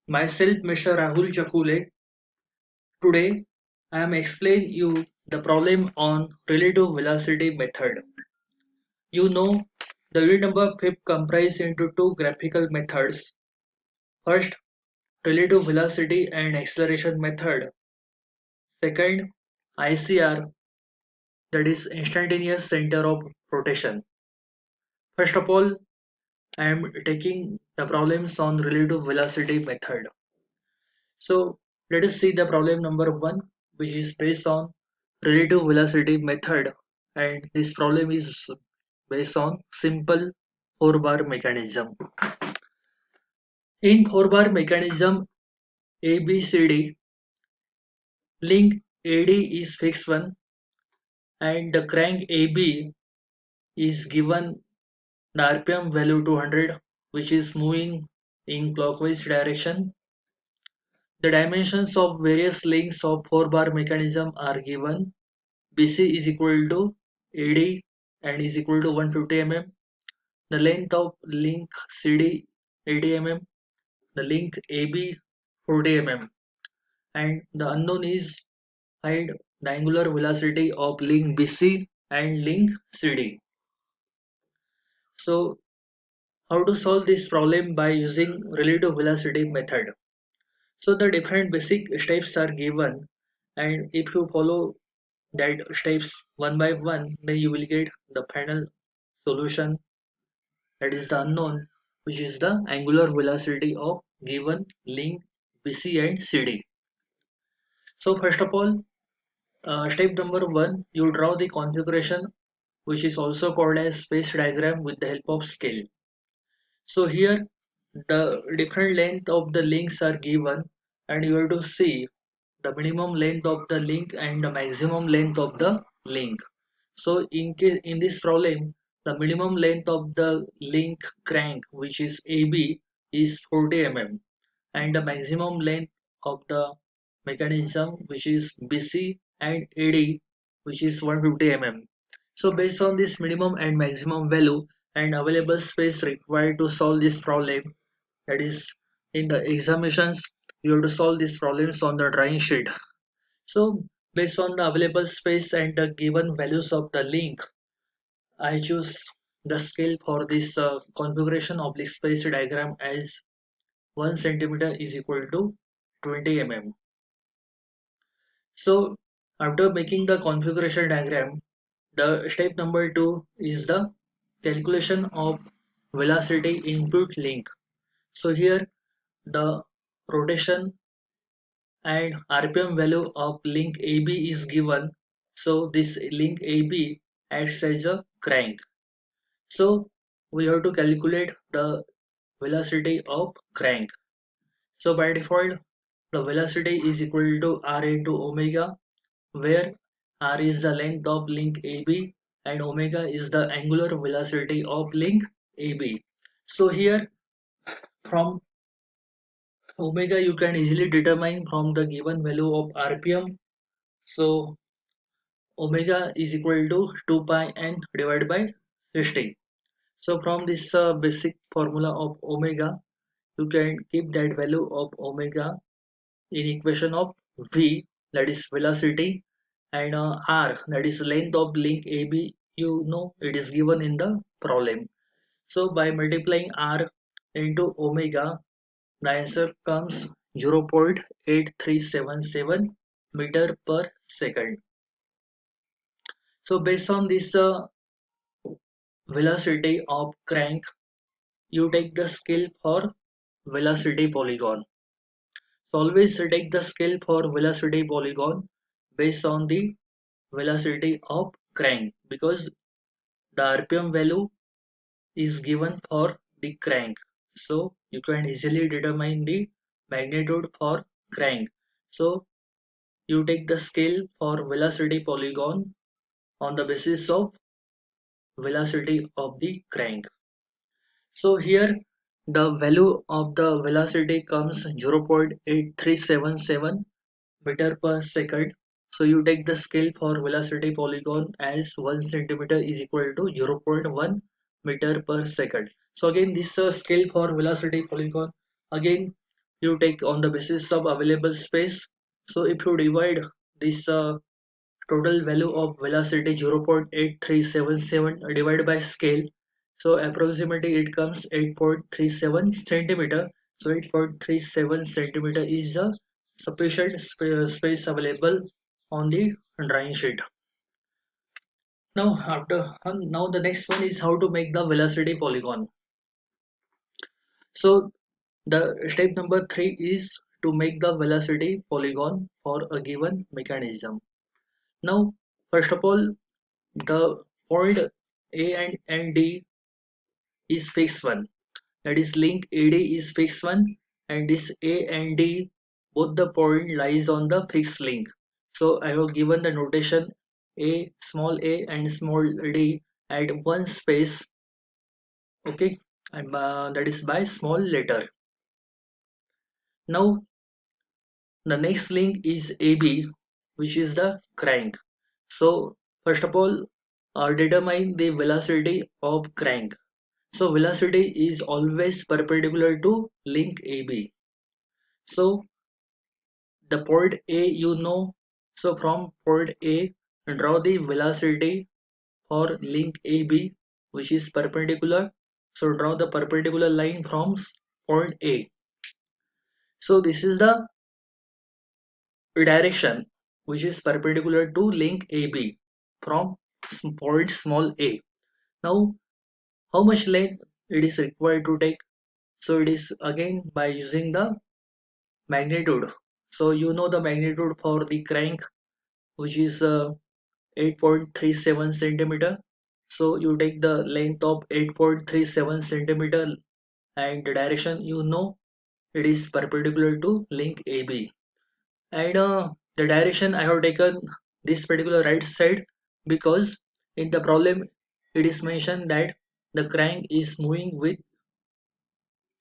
Myself, Mr. Rahul Chakule. Today, I am explain you the problem on relative velocity method. You know, the unit number FIP comprise into two graphical methods. First, relative velocity and acceleration method. Second, ICR, that is instantaneous center of rotation. First of all, I am taking the problems on relative velocity method. So let us see the problem number one, which is based on relative velocity method, and this problem is based on simple four bar mechanism. In four bar mechanism ABCD, link AD is fixed one, and the crank AB is given the RPM value 200, which is moving in clockwise direction. The dimensions of various links of four bar mechanism are given. BC is equal to AD and is equal to 150 mm. The length of link CD 80 mm. The link AB 40 mm. And the unknown is find the angular velocity of link BC and link CD. So how to solve this problem by using relative velocity method? So the different basic steps are given, and if you follow that steps one by one, then you will get the final solution, that is the unknown, which is the angular velocity of given link BC and CD. So first of all, step number one, you draw the configuration, which is also called as space diagram with the help of scale. So here the different length of the links are given, and you have to see the minimum length of the link and the maximum length of the link. So in this problem, the minimum length of the link crank, which is AB, is 40 mm, and the maximum length of the mechanism, which is BC, and AD, which is 150 mm. So based on this minimum and maximum value and available space required to solve this problem, that is in the examinations, you have to solve these problems on the drawing sheet. So based on the available space and the given values of the link, I choose the scale for this configuration of the space diagram as 1 centimeter is equal to 20 mm. So after making the configuration diagram, the step number 2 is the calculation of velocity input link. So here the rotation and RPM value of link AB is given. So this link AB acts as a crank. So we have to calculate the velocity of crank. So by default, the velocity is equal to R into omega, where R is the length of link AB and omega is the angular velocity of link AB. So here from omega you can easily determine from the given value of RPM. So omega is equal to 2 pi n divided by 60. So from this basic formula of omega, you can keep that value of omega in equation of v, that is velocity, and r, that is length of link AB. You know it is given in the problem. So by multiplying r into omega, the answer comes 0.8377 meter per second. So based on this velocity of crank, you take the scale for velocity polygon. So always take the scale for velocity polygon based on the velocity of crank, because the RPM value is given for the crank. So you can easily determine the magnitude for crank. So you take the scale for velocity polygon on the basis of velocity of the crank. So here the value of the velocity comes 0.8377 meter per second. So you take the scale for velocity polygon as 1 centimeter is equal to 0.1 meter per second. So again this scale for velocity polygon, again you take on the basis of available space. So if you divide this total value of velocity 0.8377 divided by scale, so approximately it comes 8.37 centimeter. So 8.37 centimeter is the sufficient space available on the drawing sheet. Now the next one is how to make the velocity polygon. So the step number 3 is to make the velocity polygon for a given mechanism. Now first of all, the point A and D is fixed one, that is link AD is fixed one, and this A and D, both the point lies on the fixed link. So I have given the notation a and small d at one space, okay, and that is by small letter. Now the next link is AB, which is the crank. So first of all, determine the velocity of crank. So velocity is always perpendicular to link AB. So the point A you know. So from point A, draw the velocity for link AB, which is perpendicular. So draw the perpendicular line from point A. So this is the direction which is perpendicular to link AB from point small a. Now how much length it is required to take? So it is again by using the magnitude. So you know the magnitude for the crank, which is 8.37 centimeter. So you take the length of 8.37 centimeter, and the direction you know, it is perpendicular to link AB. And the direction I have taken this particular right side because in the problem it is mentioned that the crank is moving with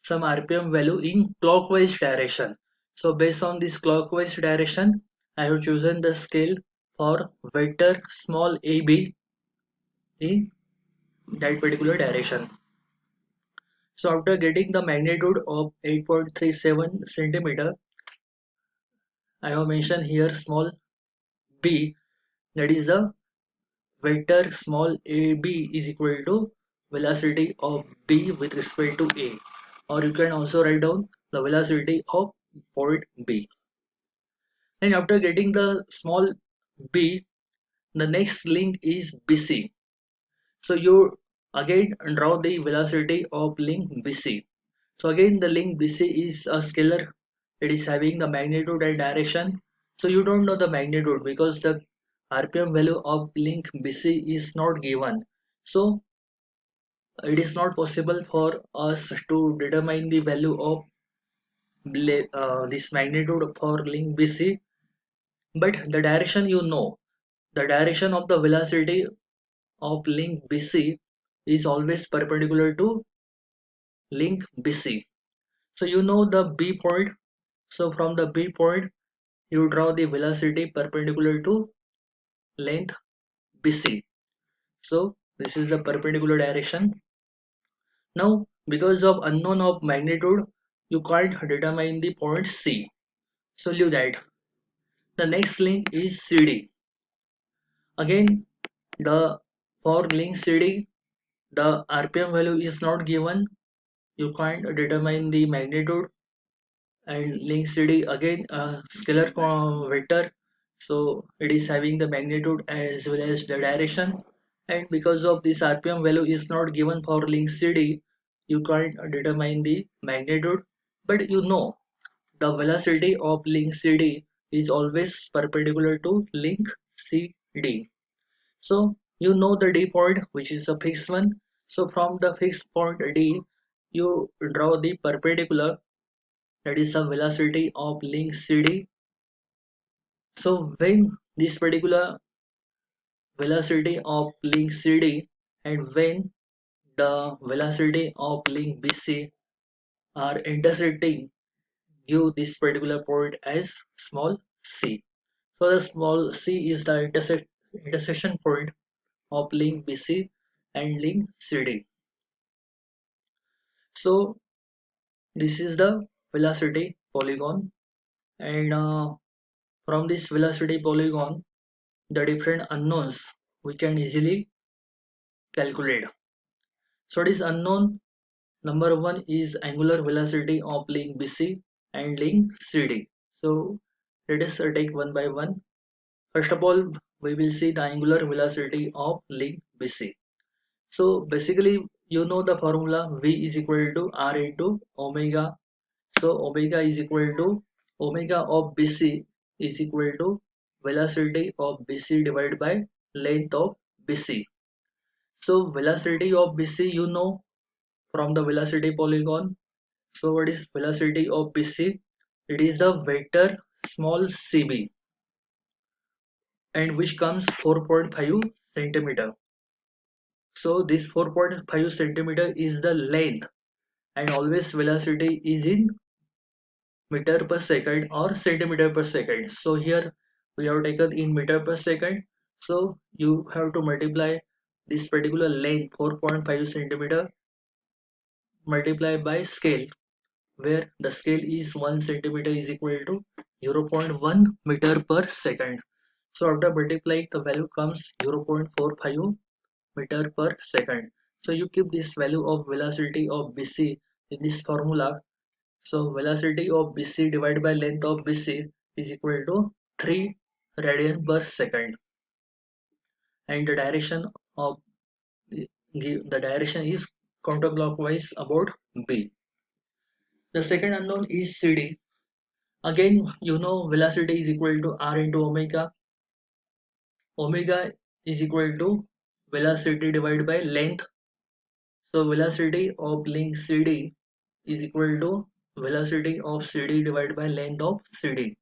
some RPM value in clockwise direction. So based on this clockwise direction, I have chosen the scale for vector small ab in that particular direction. So after getting the magnitude of 8.37 centimeter, I have mentioned here small b, that is the vector small ab is equal to velocity of b with respect to a, or you can also write down the velocity of point b. And after getting the small b, the next link is bc. So you again draw the velocity of link bc. So again the link bc is a scalar, it is having the magnitude and direction. So you don't know the magnitude because the RPM value of link bc is not given. So it is not possible for us to determine the value of this magnitude for link BC, but the direction you know, the direction of the velocity of link BC is always perpendicular to link BC. So you know the B point. So from the B point, you draw the velocity perpendicular to length BC. So this is the perpendicular direction. Now, because of unknown of magnitude, you can't determine the point C. So leave that. The next link is CD. Again, the for link CD, the RPM value is not given. You can't determine the magnitude. And link CD again a scalar vector. So it is having the magnitude as well as the direction. And because of this RPM value is not given for link CD, you can't determine the magnitude. But you know the velocity of link CD is always perpendicular to link CD. So you know the D point, which is a fixed one. So from the fixed point D, you draw the perpendicular, that is the velocity of link CD. So when this particular velocity of link CD and when the velocity of link BC are intersecting, give this particular point as small c. So the small c is the intersection point of link BC and link CD. So this is the velocity polygon, and from this velocity polygon the different unknowns we can easily calculate. So it is unknown number one is angular velocity of link BC and link CD. So let us take one by one. First of all, we will see the angular velocity of link BC. So basically, you know the formula V is equal to R into omega. So omega is equal to omega of BC is equal to velocity of BC divided by length of BC. So velocity of BC you know from the velocity polygon. So what is velocity of BC? It is the vector small cb and which comes 4.5 centimeter. So this 4.5 centimeter is the length, and always velocity is in meter per second or centimeter per second. So here we have taken in meter per second. So you have to multiply this particular length 4.5 centimeter multiply by scale, where the scale is 1 centimeter is equal to 0.1 meter per second. So after multiplying, the value comes 0.45 meter per second. So you keep this value of velocity of BC in this formula. So velocity of BC divided by length of BC is equal to 3 radian per second, and the direction of the direction is counterclockwise about B. The second unknown is CD. Again, you know velocity is equal to R into omega. Omega is equal to velocity divided by length. So velocity of length CD is equal to velocity of CD divided by length of CD.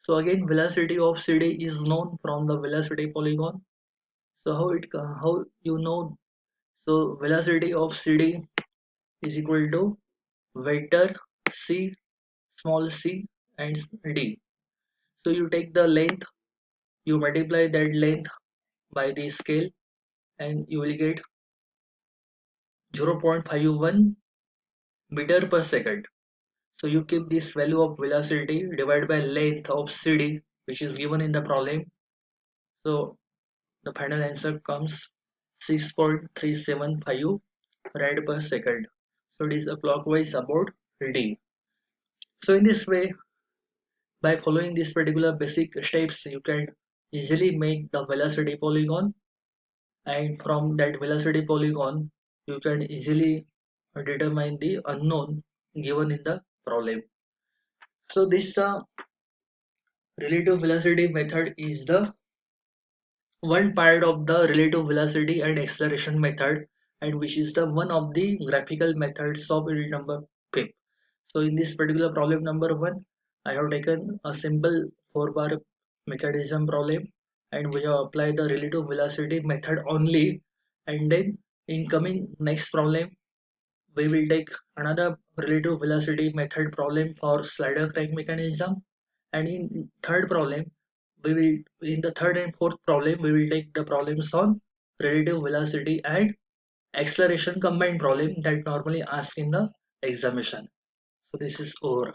So again, velocity of CD is known from the velocity polygon. So how you know? So velocity of CD is equal to vector c, small c, and d. So you take the length, you multiply that length by the scale, and you will get 0.51 meter per second. So you keep this value of velocity divided by length of CD, which is given in the problem. So the final answer comes 6.375 rad per second. So it is a clockwise about D. So in this way, by following these particular basic steps, you can easily make the velocity polygon, and from that velocity polygon, you can easily determine the unknown given in the problem. So this relative velocity method is the one part of the relative velocity and acceleration method, and which is the one of the graphical methods of unit number 5. So in this particular problem number 1, I have taken a simple 4 bar mechanism problem, and we have applied the relative velocity method only, and then in coming next problem we will take another relative velocity method problem for slider crank mechanism, and in third problem we will in the third and fourth problem we will take the problems on relative velocity and acceleration combined problem that normally asked in the examination. So this is over.